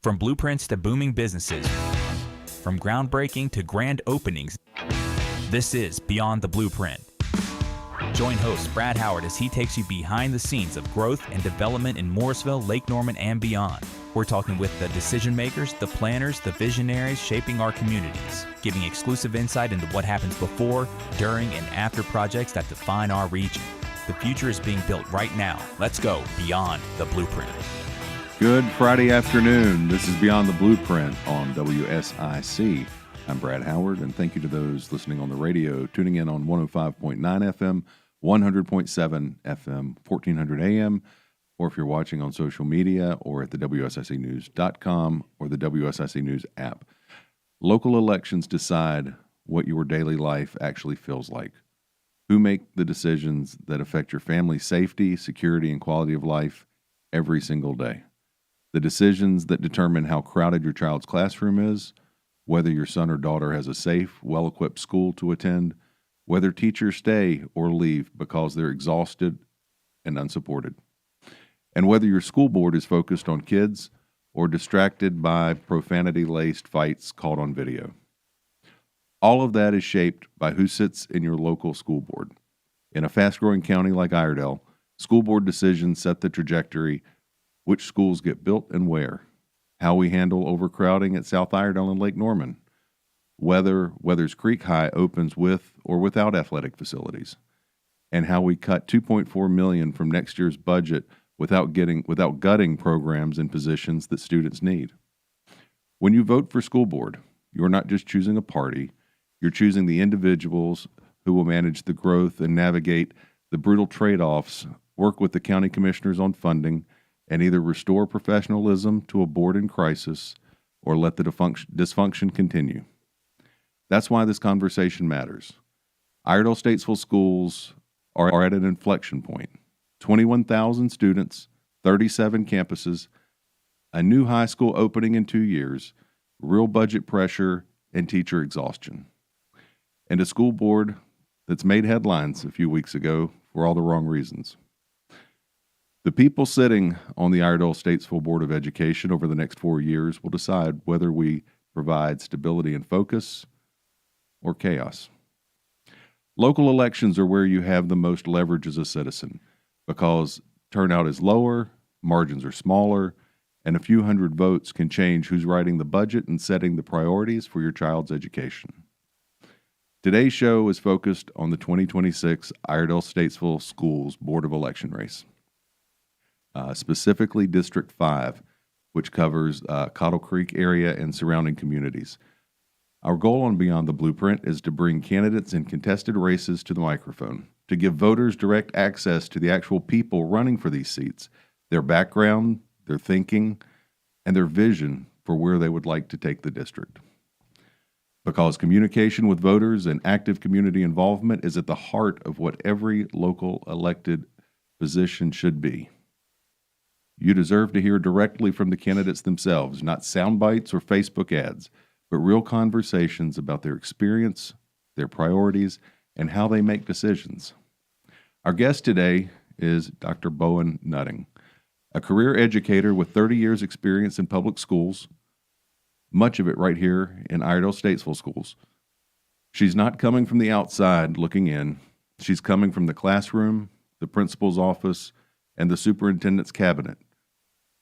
From blueprints to booming businesses, from groundbreaking to grand openings, this is Beyond the Blueprint. Join host Brad Howard as he takes you behind the scenes of growth and development in Mooresville, Lake Norman, and beyond. We're talking with the decision makers, the planners, the visionaries shaping our communities, giving exclusive insight into what happens before, during, and after projects that define our region. The future is being built right now. Let's go beyond the blueprint. Good Friday afternoon. This is Beyond the Blueprint on WSIC. I'm Brad Howard, and thank you to those listening on the radio, tuning in on 105.9 FM, 100.7 FM, 1400 AM, or if you're watching on social media or at the WSICnews.com or the WSIC News app. Local elections decide what your daily life actually feels like. Who make the decisions that affect your family's safety, security, and quality of life every single day. The decisions that determine how crowded your child's classroom is, whether your son or daughter has a safe, well-equipped school to attend, whether teachers stay or leave because they're exhausted and unsupported, and whether your school board is focused on kids or distracted by profanity-laced fights caught on video. All of that is shaped by who sits in your local school board. In a fast-growing county like Iredell, school board decisions set the trajectory, which schools get built and where, how we handle overcrowding at South Iredell and Lake Norman, whether Weathers Creek High opens with or without athletic facilities, and how we cut $2.4 million from next year's budget without gutting programs and positions that students need. When you vote for school board, you're not just choosing a party, you're choosing the individuals who will manage the growth and navigate the brutal trade-offs, work with the county commissioners on funding, and either restore professionalism to a board in crisis or let the dysfunction continue. That's why this conversation matters. Iredell Statesville schools are at an inflection point. 21,000 students, 37 campuses, a new high school opening in 2 years, real budget pressure, and teacher exhaustion. And a school board that's made headlines a few weeks ago for all the wrong reasons. The people sitting on the Iredell Statesville Board of Education over the next 4 years will decide whether we provide stability and focus or chaos. Local elections are where you have the most leverage as a citizen because turnout is lower, margins are smaller, and a few hundred votes can change who's writing the budget and setting the priorities for your child's education. Today's show is focused on the 2026 Iredell Statesville Schools Board of Election race. Specifically District 5, which covers Cottle Creek area and surrounding communities. Our goal on Beyond the Blueprint is to bring candidates in contested races to the microphone, to give voters direct access to the actual people running for these seats, their background, their thinking, and their vision for where they would like to take the district. Because communication with voters and active community involvement is at the heart of what every local elected position should be. You deserve to hear directly from the candidates themselves, not sound bites or Facebook ads, but real conversations about their experience, their priorities, and how they make decisions. Our guest today is Dr. Boen Nutting, a career educator with 30 years experience in public schools, much of it right here in Iredell Statesville schools. She's not coming from the outside looking in. She's coming from the classroom, the principal's office, and the superintendent's cabinet,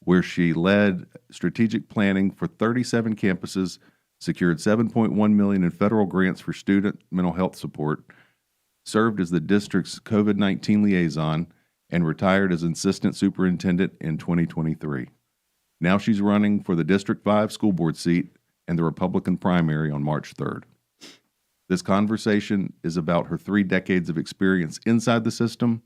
where she led strategic planning for 37 campuses, secured $7.1 million in federal grants for student mental health support, served as the district's COVID-19 liaison, and retired as assistant superintendent in 2023. Now she's running for the District 5 school board seat and the Republican primary on March 3rd. This conversation is about her 3 decades of experience inside the system,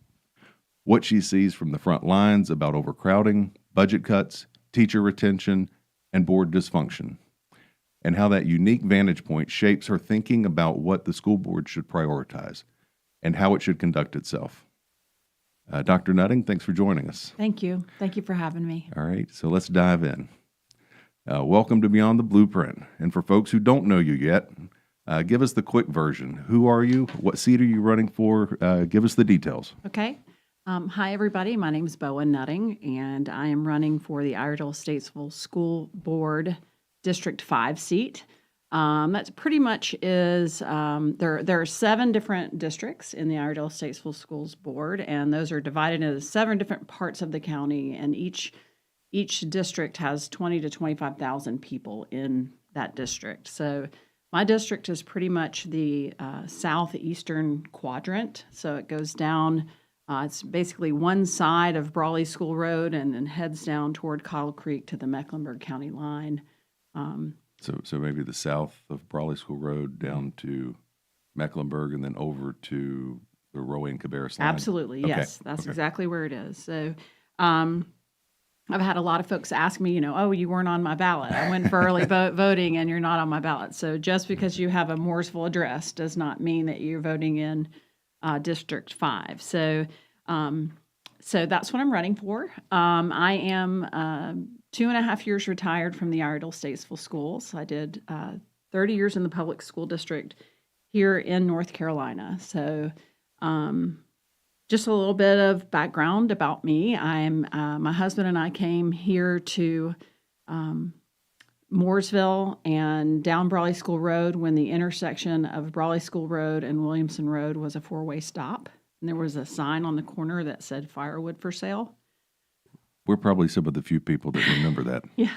what she sees from the front lines about overcrowding, budget cuts, teacher retention, and board dysfunction, and how that unique vantage point shapes her thinking about what the school board should prioritize and how it should conduct itself. Dr. Nutting, thanks for joining us. Thank you. Thank you for having me. All right, so let's dive in. Welcome to Beyond the Blueprint. And for folks who don't know you yet, give us the quick version. Who are you? What seat are you running for? Give us the details. Okay. Hi, everybody. My name is Boen, and I am running for the Iredell Statesville School Board District 5 seat. That's pretty much is, there are 7 different districts in the Iredell Statesville Schools Board, and those are divided into 7 different parts of the county, and each district has 20 to 25,000 people in that district. So my district is pretty much the southeastern quadrant, so it goes down. It's basically one side of Brawley School Road and then heads down toward Cottle Creek to the Mecklenburg County line. So maybe the south of Brawley School Road down to Mecklenburg and then over to the Roe and Cabarrus line? Absolutely, yes. That's Okay. exactly where it is. So I've had a lot of folks ask me, oh, you weren't on my ballot. I went for early voting and you're not on my ballot. So just because you have a Mooresville address does not mean that you're voting in District 5. So that's what I'm running for. I am 2.5 years retired from the Iredell Statesville Schools. I did 30 years in the public school district here in North Carolina. So just a little bit of background about me. My husband and I came here to Mooresville and down Brawley School Road when the intersection of Brawley School Road and Williamson Road was a 4-way stop. And there was a sign on the corner that said firewood for sale. We're probably some of the few people that remember that. Yeah.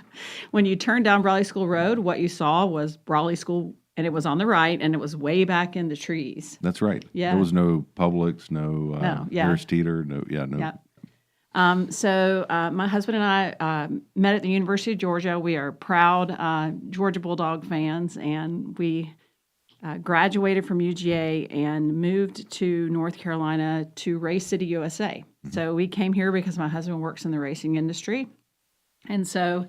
When you turned down Brawley School Road, what you saw was Brawley School, and it was on the right, and it was way back in the trees. That's right. Yeah. There was no Publix, no Harris Teeter, no. Yeah. So my husband and I met at the University of Georgia. We are proud Georgia Bulldog fans, and we graduated from UGA and moved to North Carolina to Race City, USA. Mm-hmm. So we came here because my husband works in the racing industry. And so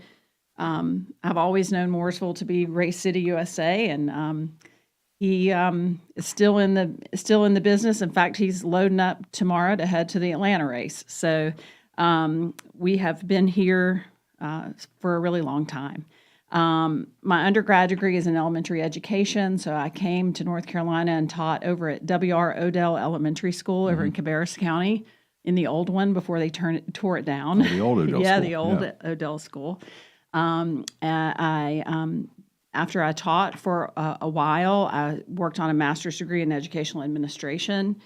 I've always known Mooresville to be Race City, USA, and he is still in the business. In fact, he's loading up tomorrow to head to the Atlanta race. So we have been here for a really long time. My undergrad degree is in elementary education, so I came to North Carolina and taught over at W.R. Odell Elementary School over in Cabarrus County, in the old one before they tore it down. Oh, the old Odell yeah, School. The old Odell School. After I taught for a while, I worked on a master's degree in educational administration,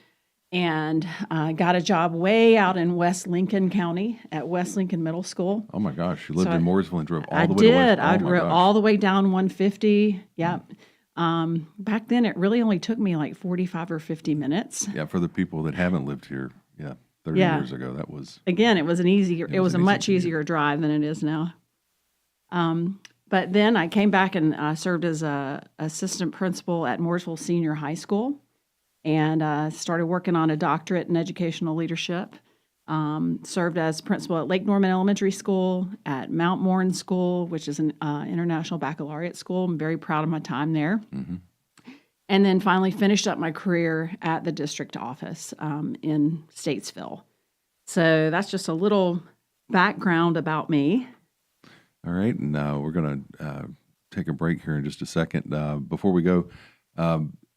and got a job way out in West Lincoln County at West Lincoln Middle School. Oh my gosh, you lived in Mooresville and drove all I the way to West. did. I drove all the way down 150. Yep. Back then, it really only took me like 45 or 50 minutes. Yeah, for the people that haven't lived here, 30 years ago, that was. Again, it was a much easier drive than it is now. But then I came back and served as a assistant principal at Mooresville Senior High School, and started working on a doctorate in educational leadership. Served as principal at Lake Norman Elementary School, at Mount Morin School, which is an international baccalaureate school. I'm very proud of my time there. Mm-hmm. And then finally finished up my career at the district office in Statesville. So that's just a little background about me. All right, and we're going to take a break here in just a second. Before we go,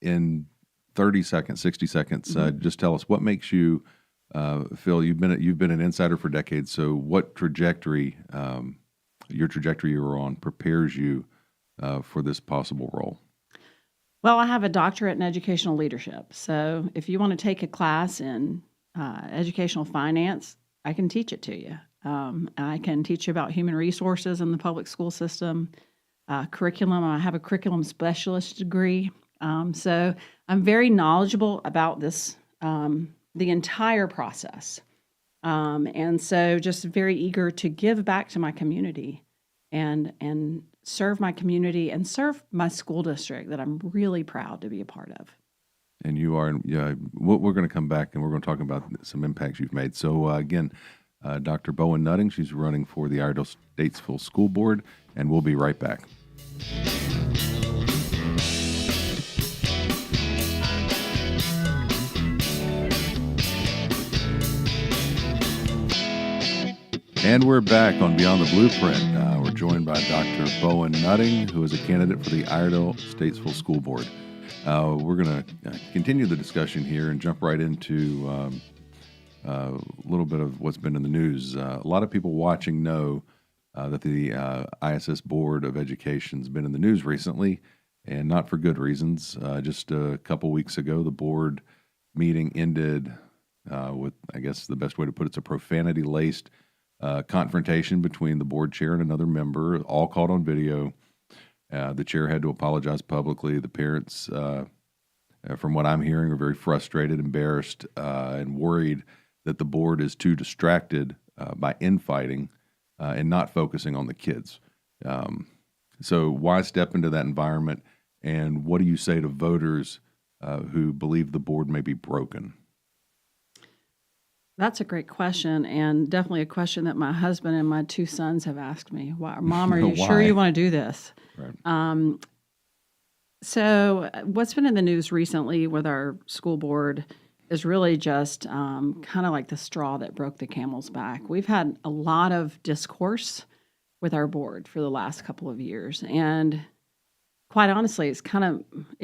in 30 seconds, 60 seconds, just tell us what makes you feel you've been an insider for decades. So what trajectory, your trajectory you were on, prepares you for this possible role? Well, I have a doctorate in educational leadership. So if you want to take a class in educational finance, I can teach it to you. I can teach you about human resources in the public school system, curriculum. I have a curriculum specialist degree. So I'm very knowledgeable about this, the entire process. And so just very eager to give back to my community and serve my community and serve my school district that I'm really proud to be a part of. And you are, we're going to come back and we're going to talk about some impacts you've made. So again, Dr. Boen Nutting, she's running for the Iredell Statesville School Board, and we'll be right back. And we're back on Beyond the Blueprint. We're joined by Dr. Boen Nutting, who is a candidate for the Iredell Statesville School Board. We're going to continue the discussion here and jump right into a little bit of what's been in the news. A lot of people watching know that the ISS Board of Education's been in the news recently, and not for good reasons. Just a couple weeks ago, the board meeting ended with, I guess the best way to put it's a profanity-laced confrontation between the board chair and another member, all caught on video. The chair had to apologize publicly. The parents, from what I'm hearing, are very frustrated, embarrassed, and worried that the board is too distracted by infighting and not focusing on the kids. So why step into that environment, and what do you say to voters who believe the board may be broken? That's a great question, and definitely a question that my husband and my 2 sons have asked me. Why, Mom, are you sure you want to do this? Right. So what's been in the news recently with our school board is really just kind of like the straw that broke the camel's back. We've had a lot of discourse with our board for the last couple of years, and quite honestly, it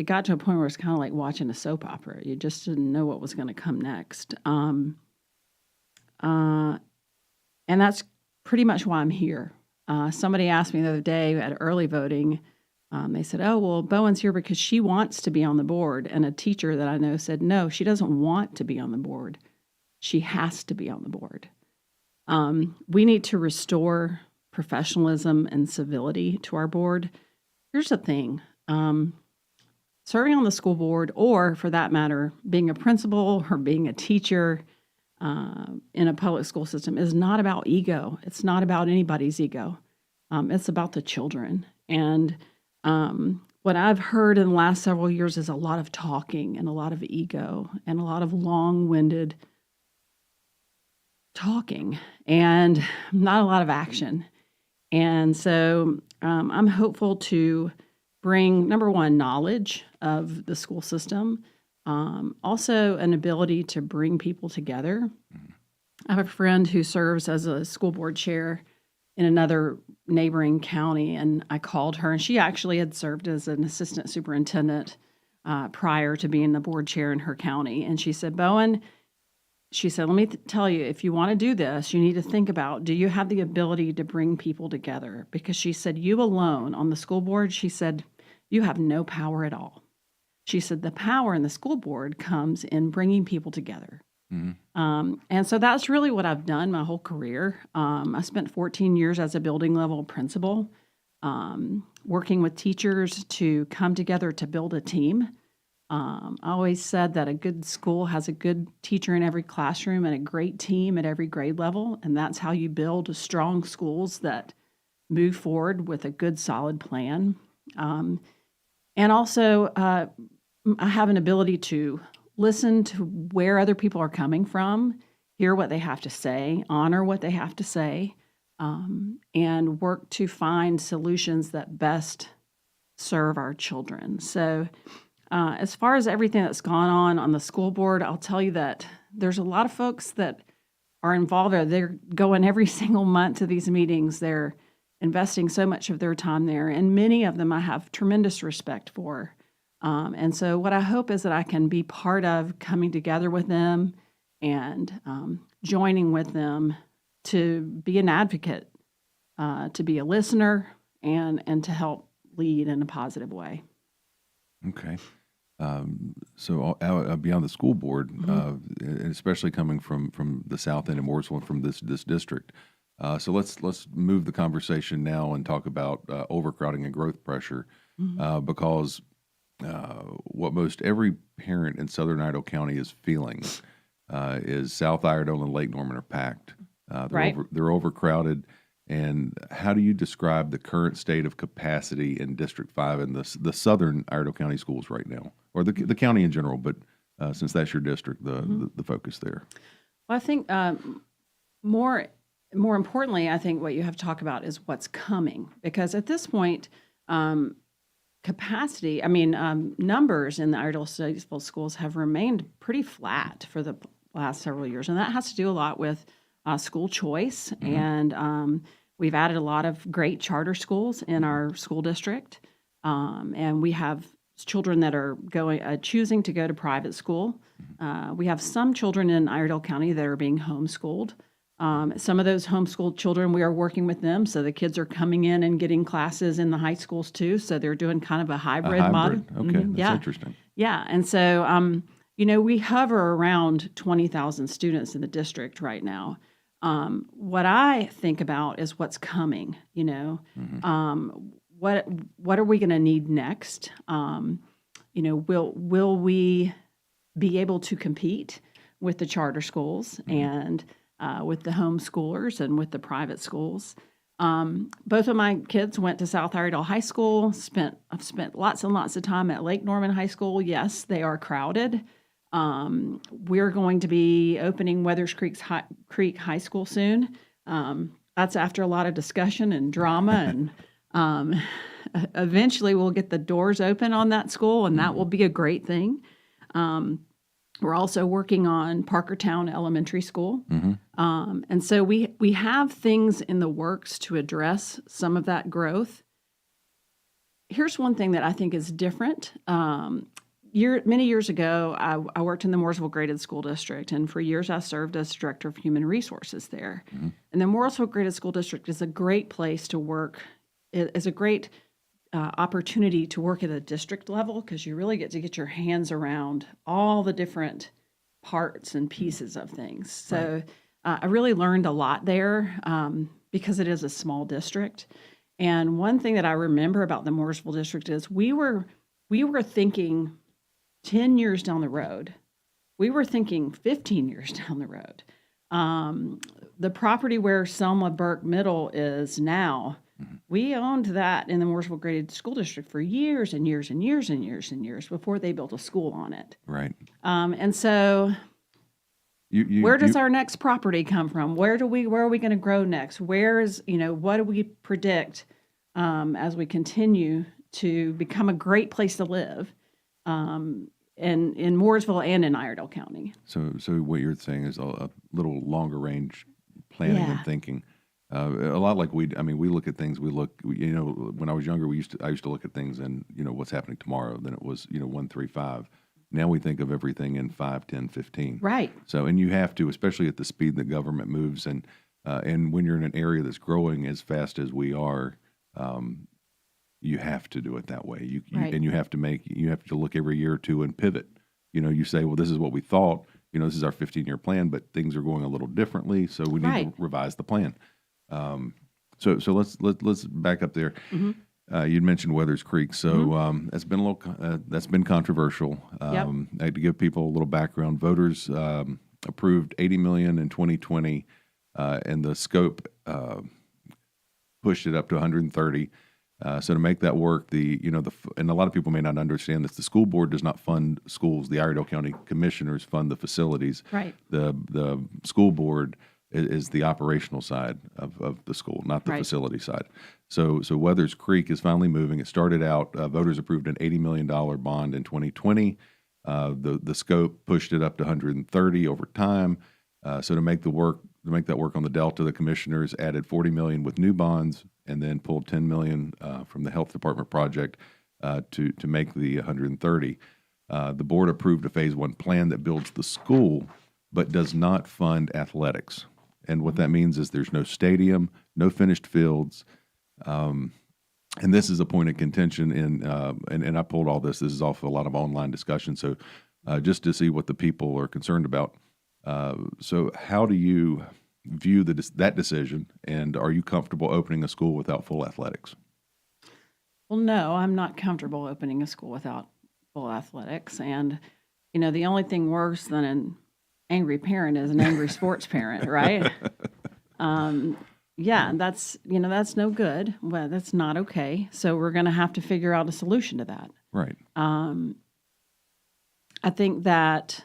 got to a point where it's kind of like watching a soap opera. You just didn't know what was going to come next. And that's pretty much why I'm here. Somebody asked me the other day at early voting, they said, oh, well, Boen's here because she wants to be on the board. And a teacher that I know said, no, she doesn't want to be on the board. She has to be on the board. We need to restore professionalism and civility to our board. Here's the thing. Serving on the school board, or for that matter, being a principal or being a teacher in a public school system is not about ego. It's not about anybody's ego. It's about the children. And what I've heard in the last several years is a lot of talking and a lot of ego and a lot of long-winded talking and not a lot of action. And so I'm hopeful to bring, number one, knowledge of the school system, also an ability to bring people together. I have a friend who serves as a school board chair in another neighboring county, and I called her, and she actually had served as an assistant superintendent prior to being the board chair in her county. And she said, Boen, she said, let me tell you, if you want to do this, you need to think about, do you have the ability to bring people together? Because she said, you alone on the school board, she said, you have no power at all. She said, the power in the school board comes in bringing people together. Mm-hmm. And so that's really what I've done my whole career. I spent 14 years as a building level principal, working with teachers to come together to build a team. I always said that a good school has a good teacher in every classroom and a great team at every grade level. And that's how you build strong schools that move forward with a good, solid plan. And also, I have an ability to listen to where other people are coming from, hear what they have to say, honor what they have to say, and work to find solutions that best serve our children. So as far as everything that's gone on the school board, I'll tell you that there's a lot of folks that are involved there. They're going every single month to these meetings. They're investing so much of their time there, and many of them I have tremendous respect for. And so what I hope is that I can be part of coming together with them and joining with them to be an advocate, to be a listener, and to help lead in a positive way. Okay. So beyond the school board, and especially coming from the south end of Mooresville and from this district, so let's move the conversation now and talk about overcrowding and growth pressure, because what most every parent in Southern Iredell County is feeling is South Iredell and Lake Norman are packed. They're overcrowded. And how do you describe the current state of capacity in District 5 and the Southern Iredell County schools right now, or the county in general? But since that's your district, the focus there. Well, I think more importantly, I think what you have to talk about is what's coming, because at this point, capacity, numbers in the Iredell Statesville schools have remained pretty flat for the last several years, and that has to do a lot with school choice, and we've added a lot of great charter schools in our school district, and we have children that are choosing to go to private school. We have some children in Iredell County that are being homeschooled. Some of those homeschooled children, we are working with them. So the kids are coming in and getting classes in the high schools too. So they're doing kind of a hybrid model. Okay, Mhm. that's interesting. Yeah. And so, we hover around 20,000 students in the district right now. What I think about is what's coming, what are we going to need next? Will we be able to compete with the charter schools and with the homeschoolers and with the private schools? Both of my kids went to South Iredell High School. I've spent lots and lots of time at Lake Norman High School. Yes, they are crowded. We're going to be opening Weathers Creek High School soon. That's after a lot of discussion and drama, and eventually we'll get the doors open on that school, and that will be a great thing. We're also working on Parkertown Elementary School. And so we have things in the works to address some of that growth. Here's one thing that I think is different. Many years ago, I worked in the Mooresville Graded School District, and for years I served as Director of Human Resources there. And the Mooresville Graded School District is a great place to work. It is a great opportunity to work at a district level because you really get to get your hands around all the different parts and pieces of things. So I really learned a lot there because it is a small district. And one thing that I remember about the Mooresville district is we were thinking 10 years down the road. We were thinking 15 years down the road. The property where Selma Burke Middle is now, we owned that in the Mooresville Graded School District for years and years and years and years and years before they built a school on it. Right. And so where does our next property come from? Where are we going to grow next? What do we predict as we continue to become a great place to live in Mooresville and in Iredell County? So what you're saying is a little longer range planning and thinking. A lot like we look at things. When I was younger, I used to look at things and what's happening tomorrow. Then it was 1, 3, 5. Now we think of everything in 5, 10, 15. Right. So, and you have to, especially at the speed that government moves, and when you're in an area that's growing as fast as we are, you have to do it that way. And you have to look every year or two and pivot. You say, well, this is what we thought. This is our 15-year plan, but things are going a little differently, so we need to revise the plan. So let's back up there. You'd mentioned Weathers Creek, so that's been controversial. I had to give people a little background. Voters approved $80 million in 2020, and the scope pushed it up to 130. So to make that work, and a lot of people may not understand this, the school board does not fund schools. The Iredell County Commissioners fund the facilities. Right. The school board is the operational side of the school, not the facility side. So Weathers Creek is finally moving. It started out, voters approved an $80 million bond in 2020. The scope pushed it up to 130 over time. So to make that work on the Delta, the commissioners added $40 million with new bonds and then pulled $10 million from the health department project to make the 130. The board approved a phase 1 plan that builds the school but does not fund athletics. And what that means is there's no stadium, no finished fields. And this is a point of contention and I pulled all this. This is off a lot of online discussion. So just to see what the people are concerned about. So how do you view that decision, and are you comfortable opening a school without full athletics? Well, no, I'm not comfortable opening a school without full athletics. And, the only thing worse than an angry parent is an angry sports parent, right? That's no good. Well, that's not okay. So we're going to have to figure out a solution to that. Right. I think that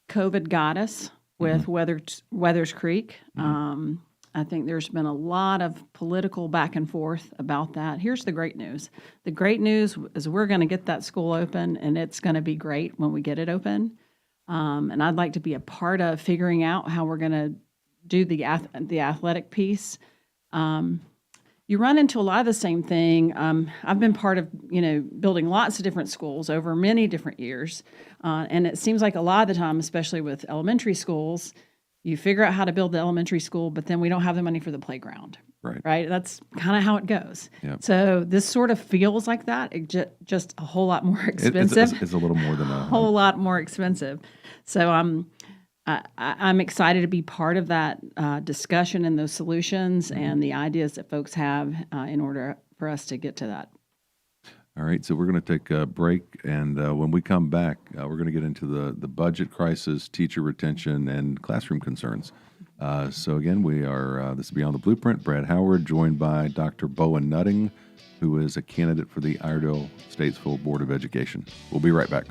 COVID got us with Weathers Creek. I think there's been a lot of political back and forth about that. Here's the great news. The great news is we're going to get that school open, and it's going to be great when we get it open. And I'd like to be a part of figuring out how we're going to do the athletic piece. you run into a lot of the same thing. I've been part of, building lots of different schools over many different years. And it seems like a lot of the time, especially with elementary schools, you figure out how to build the elementary school, but then we don't have the money for the playground. Right. That's kind of how it goes. Yep. So this sort of feels like that. Just a whole lot more expensive. It's a little more than a whole lot more expensive. So I'm excited to be part of that discussion and those solutions and the ideas that folks have in order for us to get to that. All right, so we're going to take a break, and when we come back, we're going to get into the budget crisis, teacher retention, and classroom concerns. So again, we are, this is Beyond the Blueprint, Brad Howard, joined by Dr. Boen Nutting, who is a candidate for the Iredell-Statesville Board of Education. We'll be right back.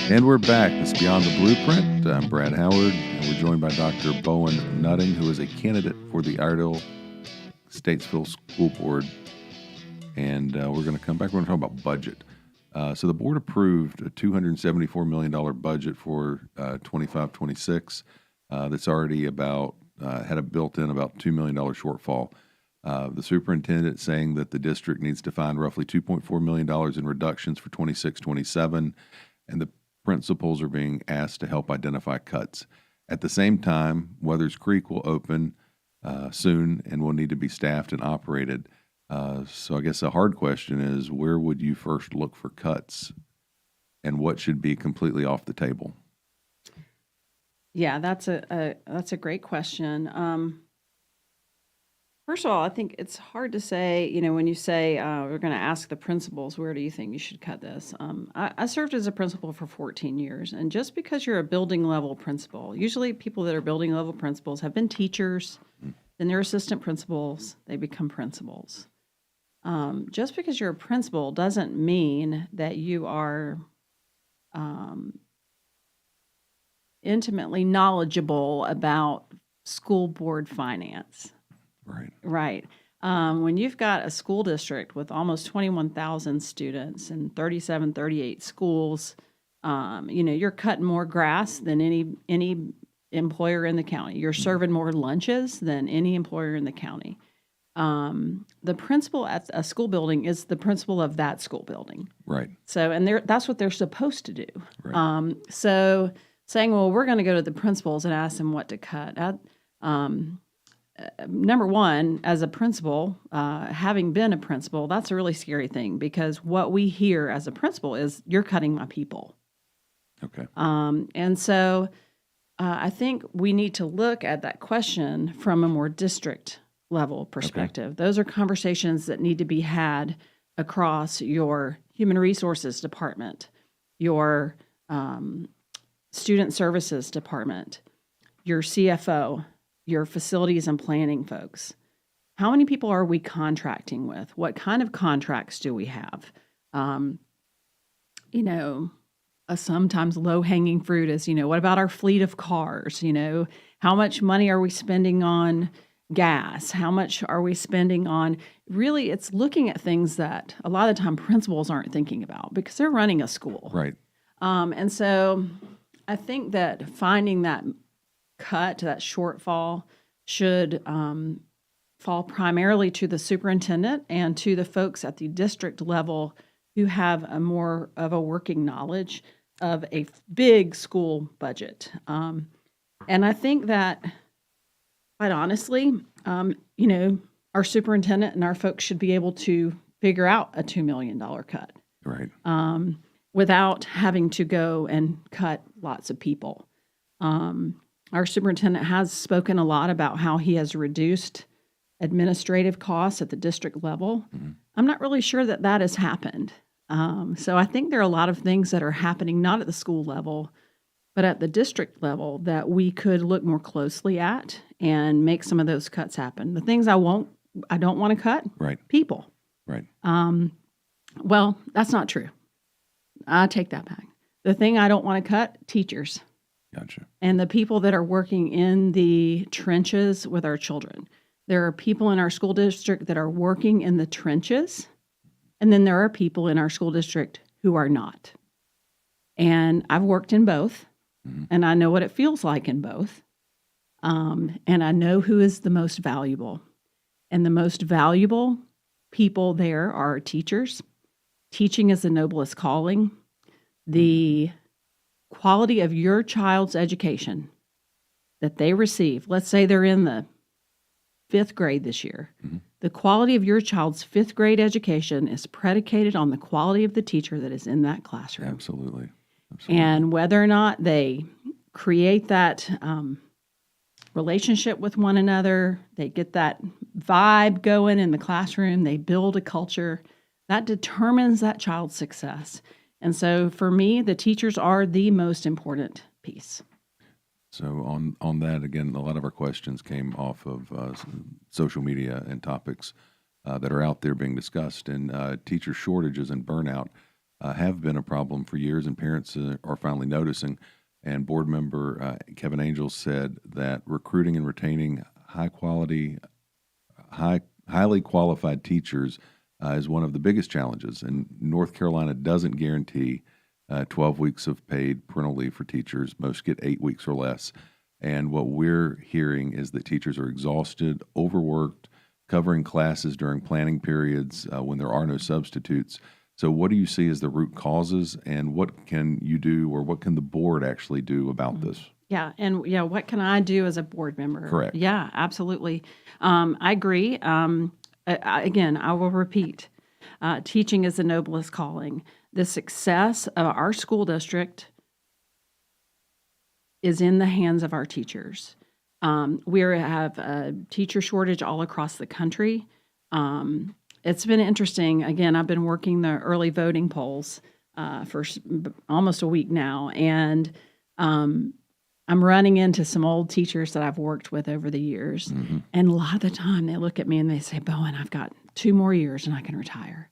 And we're back. This is Beyond the Blueprint. I'm Brad Howard, and we're joined by Dr. Boen Nutting, who is a candidate for the Iredell-Statesville School Board. And we're going to come back. We're going to talk about budget. So the board approved a $274 million budget for 25-26. That's already about, had a built-in about $2 million shortfall. The superintendent saying that the district needs to find roughly $2.4 million in reductions for 26-27, and the principals are being asked to help identify cuts. At the same time, Weathers Creek will open soon and will need to be staffed and operated. So I guess a hard question is, where would you first look for cuts, and what should be completely off the table? Yeah, that's a great question. First of all, I think it's hard to say, when you say we're going to ask the principals, where do you think you should cut this? I served as a principal for 14 years, and just because you're a building level principal, usually people that are building level principals have been teachers, then they're assistant principals, they become principals. Just because you're a principal doesn't mean that you are intimately knowledgeable about school board finance. Right. When you've got a school district with almost 21,000 students and 38 schools, you're cutting more grass than any employer in the county. You're serving more lunches than any employer in the county. The principal at a school building is the principal of that school building. Right. So, and that's what they're supposed to do. Right. So saying, well, we're going to go to the principals and ask them what to cut. Number one, as a principal, having been a principal, that's a really scary thing, because what we hear as a principal is, you're cutting my people. Okay. And so I think we need to look at that question from a more district level perspective. Okay. Those are conversations that need to be had across your human resources department, your student services department, your CFO, your facilities and planning folks. How many people are we contracting with? What kind of contracts do we have? A sometimes low-hanging fruit is, what about our fleet of cars? How much money are we spending on gas? How much are we spending on? Really, it's looking at things that a lot of the time principals aren't thinking about, because they're running a school. Right. And so I think that finding that cut, that shortfall, should fall primarily to the superintendent and to the folks at the district level who have a more of a working knowledge of a big school budget. And I think that, quite honestly, our superintendent and our folks should be able to figure out a $2 million cut. Right. Without having to go and cut lots of people. Our superintendent has spoken a lot about how he has reduced administrative costs at the district level. Mm-hmm. I'm not really sure that has happened. So I think there are a lot of things that are happening, not at the school level, but at the district level, that we could look more closely at and make some of those cuts happen. The things I don't want to cut, right. People. Right. Well, that's not true. I take that back. The thing I don't want to cut, teachers. Gotcha. And the people that are working in the trenches with our children. There are people in our school district that are working in the trenches And then there are people in our school district who are not. And I've worked in both, and I know what it feels like in both. And I know who is the most valuable. And the most valuable people there are teachers. Teaching is the noblest calling. The quality of your child's education that they receive, let's say they're in the 5th grade this year. The quality of your child's 5th grade education is predicated on the quality of the teacher that is in that classroom. Absolutely. And whether or not they create that relationship with one another, they get that vibe going in the classroom, they build a culture, that determines that child's success. And so for me, the teachers are the most important piece. So on that, again, a lot of our questions came off of social media and topics that are out there being discussed. And teacher shortages and burnout have been a problem for years, and parents are finally noticing. And board member Kevin Angel said that recruiting and retaining highly qualified teachers is one of the biggest challenges. And North Carolina doesn't guarantee 12 weeks of paid parental leave for teachers. Most get 8 weeks or less. And what we're hearing is that teachers are exhausted, overworked, covering classes during planning periods when there are no substitutes. So what do you see as the root causes, and what can you do, or what can the board actually do about this? Yeah, and what can I do as a board member? Correct. Yeah, absolutely. I agree. Again, I will repeat, teaching is the noblest calling. The success of our school district is in the hands of our teachers. We have a teacher shortage all across the country. It's been interesting. Again, I've been working the early voting polls for almost a week now, and I'm running into some old teachers that I've worked with over the years. And a lot of the time they look at me and they say, Boen, I've got 2 more years and I can retire.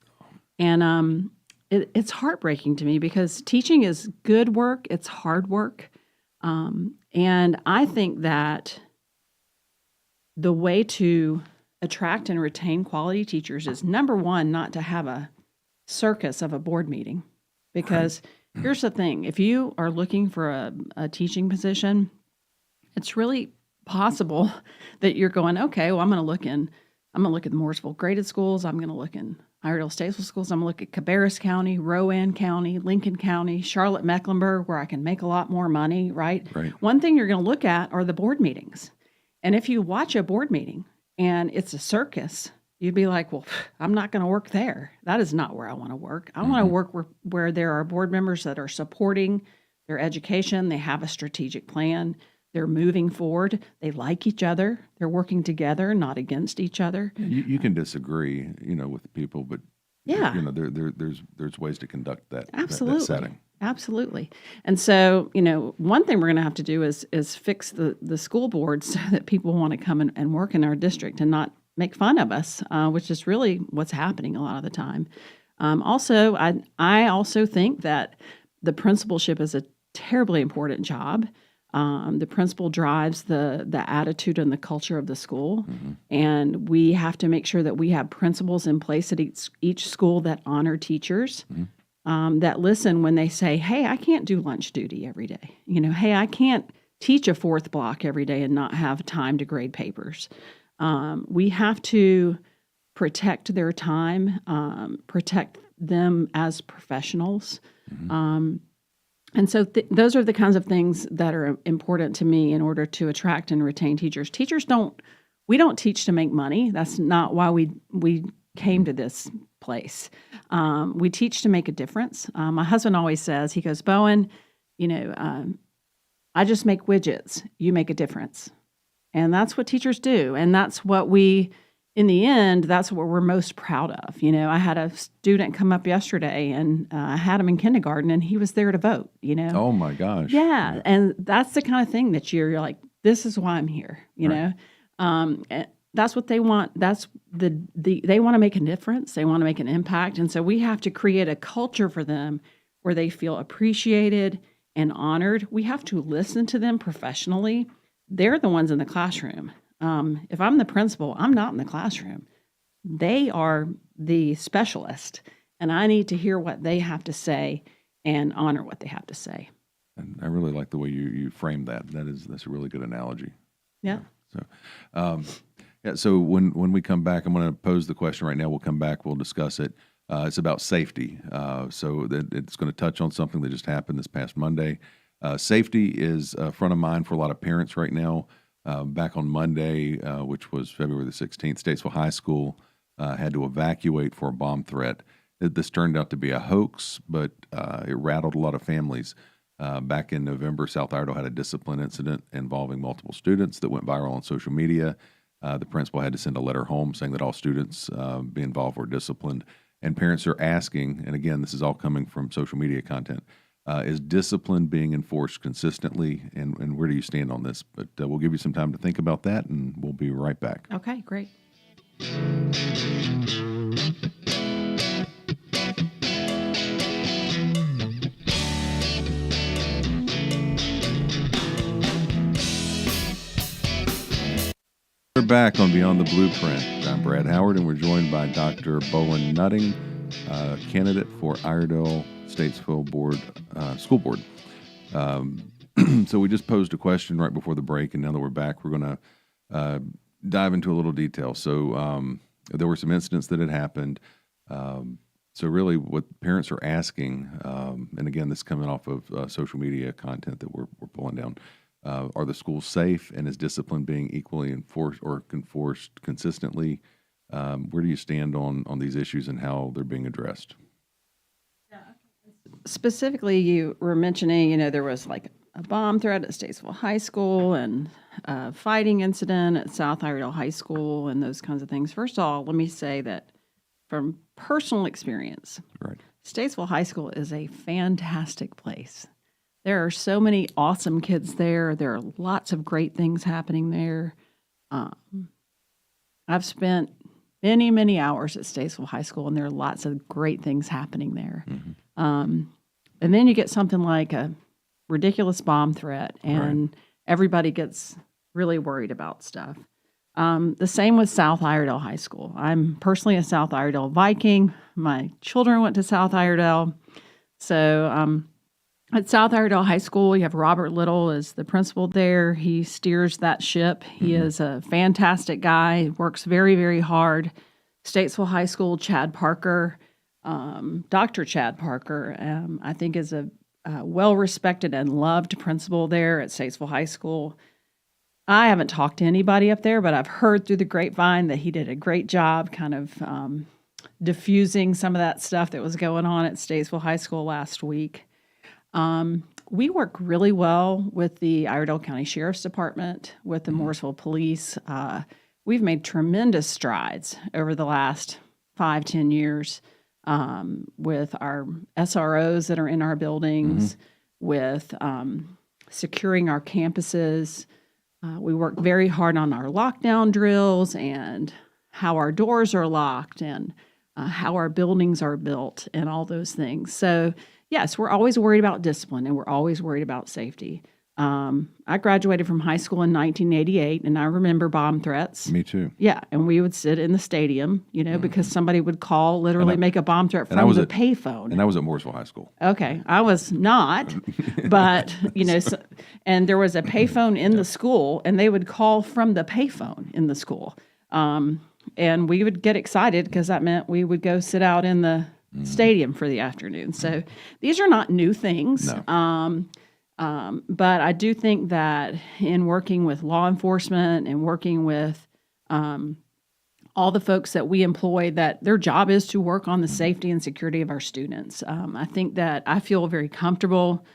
And it's heartbreaking to me because teaching is good work. It's hard work. And I think that the way to attract and retain quality teachers is, number one, not to have a circus of a board meeting. Because here's the thing, if you are looking for a teaching position, it's really possible that you're going, okay, well, I'm going to look at the Mooresville graded schools. I'm going to look in Iredell Statesville schools. I'm going to look at Cabarrus County, Rowan County, Lincoln County, Charlotte Mecklenburg, where I can make a lot more money, right? One thing you're going to look at are the board meetings. And if you watch a board meeting and it's a circus, you'd be like, well, I'm not going to work there. That is not where I want to work. I want to work where there are board members that are supporting their education. They have a strategic plan. They're moving forward. They like each other. They're working together, not against each other. You can disagree, with people, but there's ways to conduct that. Absolutely. That setting. Absolutely. And so, one thing we're going to have to do is fix the school board so that people want to come and work in our district and not make fun of us, which is really what's happening a lot of the time. Also, I also think that the principalship is a terribly important job. The principal drives the attitude and the culture of the school, and we have to make sure that we have principals in place at each school that honor teachers, that listen when they say, hey, I can't do lunch duty every day. Hey, I can't teach a 4th block every day and not have time to grade papers. We have to protect their time, protect them as professionals. And so those are the kinds of things that are important to me in order to attract and retain teachers. We don't teach to make money. That's not why we came to this place. We teach to make a difference. My husband always says, he goes, Boen, I just make widgets. You make a difference. And that's what teachers do. And that's what in the end, that's what we're most proud of. I had a student come up yesterday, and I had him in kindergarten, and he was there to vote, Oh, my gosh. Yeah, and that's the kind of thing that you're like, this is why I'm here, That's what they want. That's they want to make a difference. They want to make an impact. And so we have to create a culture for them where they feel appreciated and honored. We have to listen to them professionally. They're the ones in the classroom. If I'm the principal, I'm not in the classroom. They are the specialist, and I need to hear what they have to say and honor what they have to say. And I really like the way you framed that. That's a really good analogy. Yeah. So when we come back, I'm going to pose the question right now. We'll come back. We'll discuss it. It's about safety. So that it's going to touch on something that just happened this past Monday. Safety is front of mind for a lot of parents right now. Back on Monday, which was February the 16th, Statesville High School had to evacuate for a bomb threat. This turned out to be a hoax, but it rattled a lot of families. Back in November, South Iredell had a discipline incident involving multiple students that went viral on social media. The principal had to send a letter home saying that all students be involved were disciplined. And parents are asking, and again, this is all coming from social media content, is discipline being enforced consistently, and where do you stand on this? But we'll give you some time to think about that, and we'll be right back. Okay, great. We're back on Beyond the Blueprint. I'm Brad Howard, and we're joined by Dr. Boen Nutting, candidate for Iredell Statesville Board, School Board. So we just posed a question right before the break, and now that we're back, we're going to dive into a little detail. So there were some incidents that had happened. So really what parents are asking, and again, this is coming off of social media content that we're pulling down, are the schools safe, and is discipline being equally enforced or enforced consistently? Where do you stand on these issues and how they're being addressed? Specifically, you were mentioning, there was like a bomb threat at Statesville High School and a fighting incident at South Iredell High School and those kinds of things. First of all, let me say that from personal experience, Right. Statesville High School is a fantastic place. There are so many awesome kids there. There are lots of great things happening there. I've spent many, many hours at Statesville High School, and there are lots of great things happening there. Mm-hmm. And then you get something like a ridiculous bomb threat, and everybody gets really worried about stuff. The same with South Iredell High School. I'm personally a South Iredell Viking. My children went to South Iredell. So at South Iredell High School, you have Robert Little as the principal there. He steers that ship. He is a fantastic guy, works very, very hard. Statesville High School, Chad Parker, Dr. Chad Parker, I think is a well-respected and loved principal there at Statesville High School. I haven't talked to anybody up there, but I've heard through the grapevine that he did a great job kind of diffusing some of that stuff that was going on at Statesville High School last week. We work really well with the Iredell County Sheriff's Department, with the Mooresville Police. We've made tremendous strides over the last 5-10 years with our SROs that are in our buildings, with securing our campuses. We work very hard on our lockdown drills and how our doors are locked and how our buildings are built and all those things. So, yes, we're always worried about discipline and we're always worried about safety. I graduated from high school in 1988, and I remember bomb threats. Me too. Yeah, and we would sit in the stadium, because somebody would call, literally make a bomb threat from the payphone. And I was at Mooresville High School. Okay, I was not, but, and there was a payphone in the school, and they would call from the payphone in the school. And we would get excited because that meant we would go sit out in the stadium for the afternoon. So these are not new things. No. But I do think that in working with law enforcement and working with all the folks that we employ, that their job is to work on the safety and security of our students. I think that I feel very comfortable.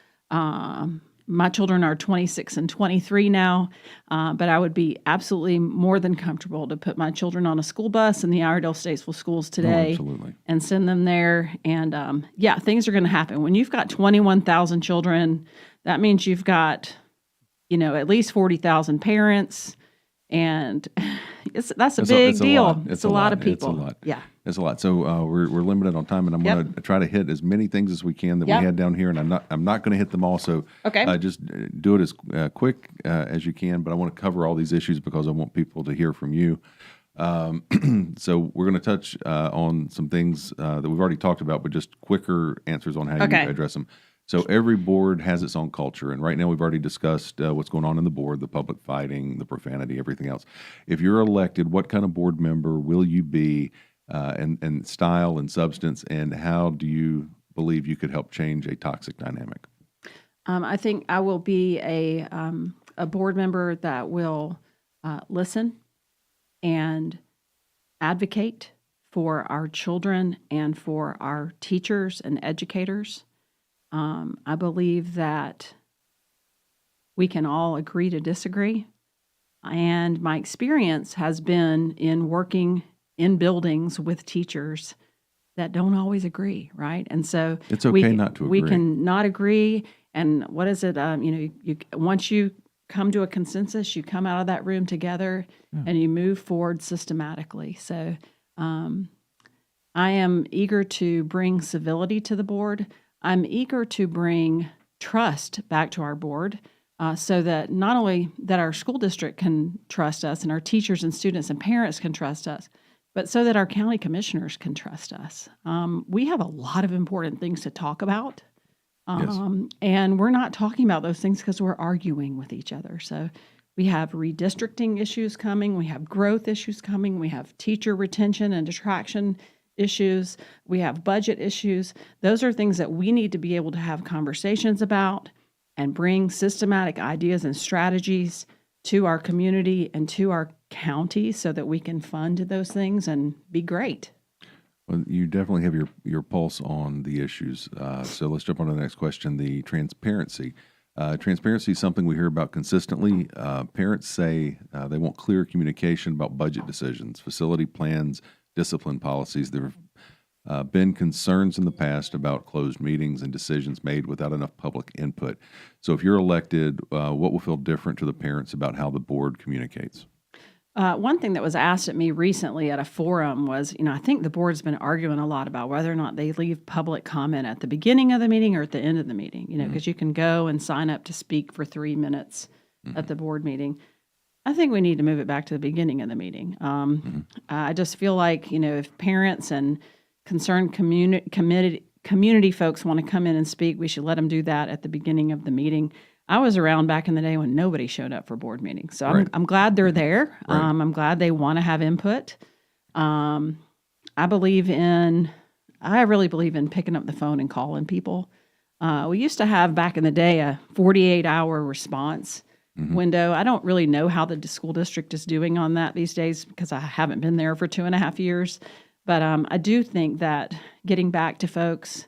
My children are 26 and 23 now, but I would be absolutely more than comfortable to put my children on a school bus in the Iredell Statesville schools today and send them there. And things are going to happen. When you've got 21,000 children, that means you've got, at least 40,000 parents, and that's a big deal. It's a lot of people. It's a lot. Yeah. It's a lot. So we're limited on time, and I'm going to try to hit as many things as we can that we had down here, and I'm not going to hit them all. So just do it as quick as you can. But I want to cover all these issues because I want people to hear from you. So we're going to touch on some things that we've already talked about, but just quicker answers on how you Okay. address them. So every board has its own culture, and right now we've already discussed what's going on in the board, the public fighting, the profanity, everything else. If you're elected, what kind of board member will you be, and style and substance, and how do you believe you could help change a toxic dynamic? I think I will be a board member that will listen and advocate for our children and for our teachers and educators. I believe that we can all agree to disagree. And my experience has been in working in buildings with teachers that don't always agree, right? And so It's okay not to we agree. can not agree. And what is it? You once you come to a consensus, you come out of that room together and you move forward systematically. So I am eager to bring civility to the board. I'm eager to bring trust back to our board, so that not only that our school district can trust us and our teachers and students and parents can trust us, but so that our county commissioners can trust us. We have a lot of important things to talk about. Yes. And we're not talking about those things because we're arguing with each other. So we have redistricting issues coming. We have growth issues coming. We have teacher retention and detraction issues. We have budget issues. Those are things that we need to be able to have conversations about and bring systematic ideas and strategies to our community and to our county so that we can fund those things and be great. Well, you definitely have your pulse on the issues. So let's jump on to the next question, the transparency. Transparency is something we hear about consistently. Parents say they want clear communication about budget decisions, facility plans, discipline policies. There have been concerns in the past about closed meetings and decisions made without enough public input. So if you're elected, what will feel different to the parents about how the board communicates? One thing that was asked at me recently at a forum was, I think the board's been arguing a lot about whether or not they leave public comment at the beginning of the meeting or at the end of the meeting, because you can go and sign up to speak for 3 minutes at the board meeting. I think we need to move it back to the beginning of the meeting. I just feel like, if parents and concerned community folks want to come in and speak, we should let them do that at the beginning of the meeting. I was around back in the day when nobody showed up for board meetings. So Right. I'm glad they're there. Right. I'm glad they want to have input. I really believe in picking up the phone and calling people. We used to have back in the day a 48-hour response window. I don't really know how the school district is doing on that these days because I haven't been there for 2.5 years. But I do think that getting back to folks,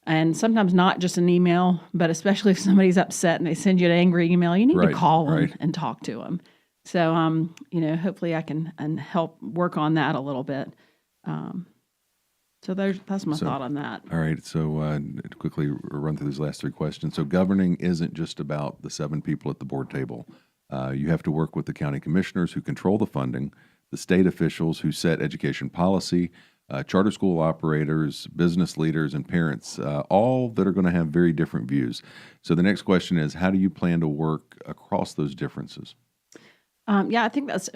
and sometimes not just an email, but especially if somebody's upset and they send you an angry email, you need to Right, call them right. and talk to them. So, hopefully I can help work on that a little bit. That's my thought on that. All right. So to quickly run through these last 3 questions. So governing isn't just about the 7 people at the board table. You have to work with the county commissioners who control the funding, the state officials who set education policy, charter school operators, business leaders, and parents, all that are going to have very different views. So the next question is, how do you plan to work across those differences? I think that's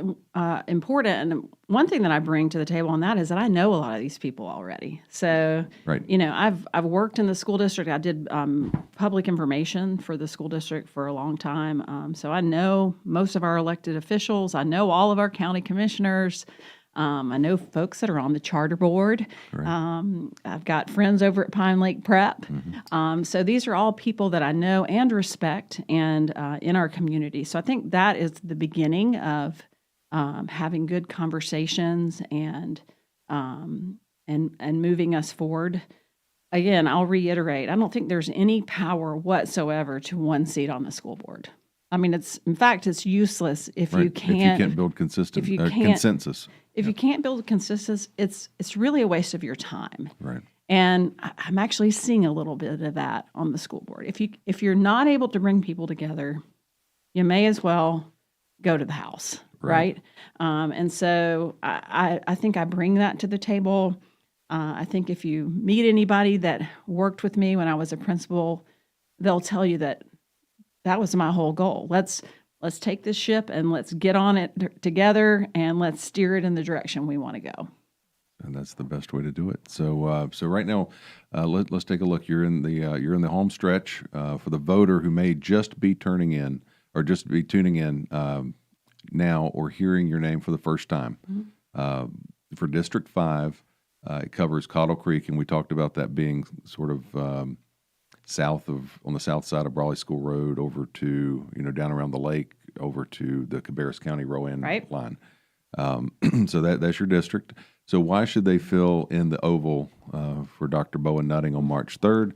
important. And one thing that I bring to the table on that is that I know a lot of these people already. So, Right. I've worked in the school district. I did public information for the school district for a long time. So I know most of our elected officials. I know all of our county commissioners. I know folks that are on the charter board. Right. I've got friends over at Pine Lake Prep. So these are all people that I know and respect and in our community. So I think that is the beginning of having good conversations and moving us forward. Again, I'll reiterate, I don't think there's any power whatsoever to one seat on the school board. I mean, it's useless if Right. you can't build consistent if you can't- consensus. if you can't build consensus. It's really a waste of your time. Right. And I'm actually seeing a little bit of that on the school board. If you're not able to bring people together, you may as well go to the house, right? And so I think I bring that to the table. I think if you meet anybody that worked with me when I was a principal, they'll tell you that was my whole goal. let's take this ship and let's get on it together and let's steer it in the direction we want to go. And that's the best way to do it. So, so right now, let's take a look. You're in the home stretch for the voter who may just be turning in or just be tuning in now or hearing your name for the first time. For District 5, it covers Cottle Creek, and we talked about that being sort of on the south side of Brawley School Road over to down around the lake over to the Cabarrus County Rowan line. So that's your district. So why should they fill in the oval for Dr. Boen Nutting on March 3rd?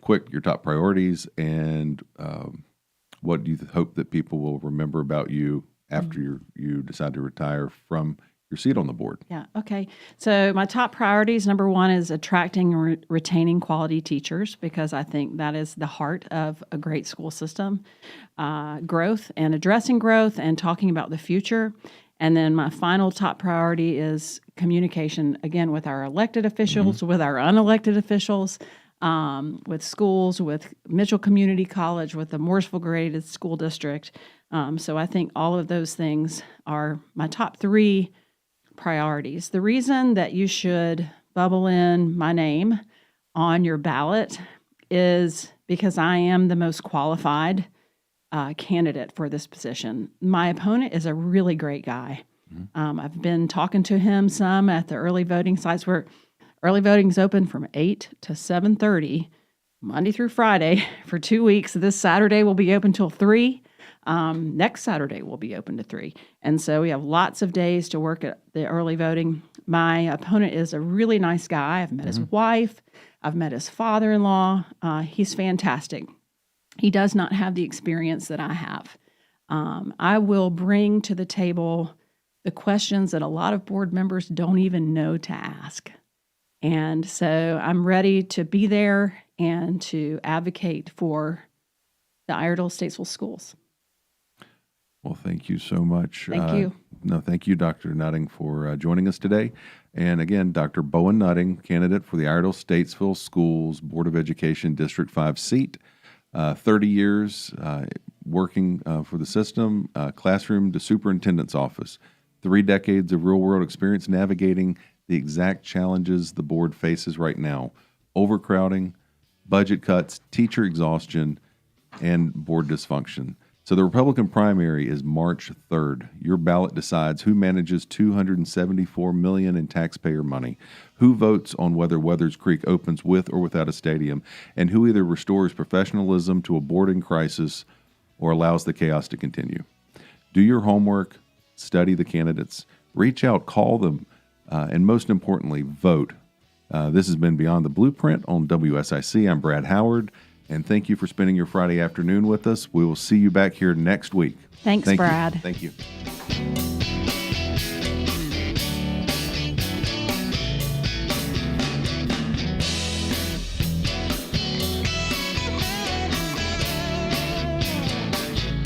Quick, your top priorities, and what do you hope that people will remember about you after you decide to retire from your seat on the board? Yeah, okay. So my top priorities, number one, is attracting and retaining quality teachers, because I think that is the heart of a great school system. Growth and addressing growth and talking about the future. And then my final top priority is communication, again, with our elected officials, with our unelected officials, with schools, with Mitchell Community College, with the Mooresville graded school district. So I think all of those things are my top three priorities. The reason that you should bubble in my name on your ballot is because I am the most qualified candidate for this position. My opponent is a really great guy. I've been talking to him some at the early voting sites where early voting is open from 8 to 7:30, Monday through Friday for 2 weeks. This Saturday will be open till 3. Next Saturday will be open to 3. And so we have lots of days to work at the early voting. My opponent is a really nice guy. I've met his wife. I've met his father-in-law. He's fantastic. He does not have the experience that I have. I will bring to the table the questions that a lot of board members don't even know to ask. And so I'm ready to be there and to advocate for the Iredell-Statesville schools. Well, thank you so much. Thank you. No, thank you, Dr. Nutting, for joining us today. And again, Dr. Boen Nutting, candidate for the Iredell-Statesville Schools Board of Education District 5 seat. 30 years working for the system, classroom to superintendent's office. 3 decades of real-world experience navigating the exact challenges the board faces right now: overcrowding, budget cuts, teacher exhaustion, and board dysfunction. So the Republican primary is March 3rd. Your ballot decides who manages $274 million in taxpayer money, who votes on whether Weathers Creek opens with or without a stadium, and who either restores professionalism to a board in crisis or allows the chaos to continue. Do your homework, study the candidates, reach out, call them, and most importantly, vote. This has been Beyond the Blueprint on WSIC. I'm Brad Howard. And thank you for spending your Friday afternoon with us. We will see you back here next week. Thanks, Brad. Thank you.